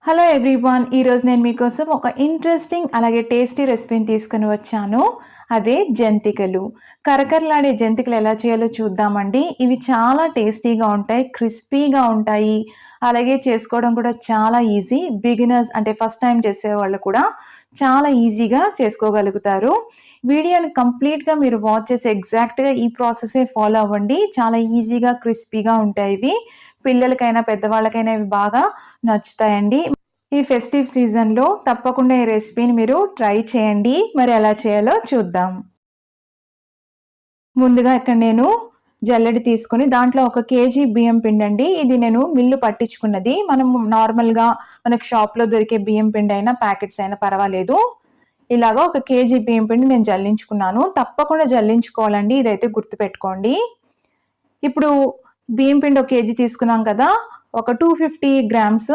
Hello everyone, ఈరోజు నేను మీకోసం ఒక ఇంట్రెస్టింగ్ అలాగే టేస్టీ రెసిపీని తీసుకుని వచ్చాను. అదే జంతికలు. కరకరలాడే జంతికలు ఎలా చేయాలో చూద్దామండి. ఇవి చాలా టేస్టీగా ఉంటాయి, క్రిస్పీగా ఉంటాయి. అలాగే చేసుకోవడం కూడా చాలా ఈజీ. బిగినర్స్ అంటే ఫస్ట్ టైం చేసేవాళ్ళు కూడా చాలా ఈజీగా చేసుకోగలుగుతారు. వీడియోని కంప్లీట్‌గా మీరు వాచ్ చేసి ఎగ్జాక్ట్‌గా ఈ ప్రాసెసే ఫాలో అవ్వండి. చాలా ఈజీగా, క్రిస్పీగా ఉంటాయి ఇవి. పిల్లలకైనా, పెద్దవాళ్ళకైనా ఇవి బాగా నచ్చుతాయండి. ఈ ఫెస్టివ్ సీజన్‌లో తప్పకుండా ఈ రెసిపీని మీరు ట్రై చేయండి. మరి ఎలా చేయాలో చూద్దాం. ముందుగా ఇక్కడ నేను జల్లెడ తీసుకొని దాంట్లో 1 కేజీ బియ్యం పిండండి. ఇది నేను మిల్లు పట్టించుకున్నది. మనం నార్మల్‌గా మనకు షాప్‌లో దొరికే బియ్యం పిండి అయినా, ప్యాకెట్స్ అయినా పర్వాలేదు. ఇలాగా 1 కేజీ బియ్యం పిండి నేను జల్లించుకున్నాను. తప్పకుండా జల్లించుకోవాలండి. ఇదైతే గుర్తుపెట్టుకోండి. ఇప్పుడు బియ్యం పిండి 1 కేజీ తీసుకున్నాం కదా! ఒక 250 గ్రామ్స్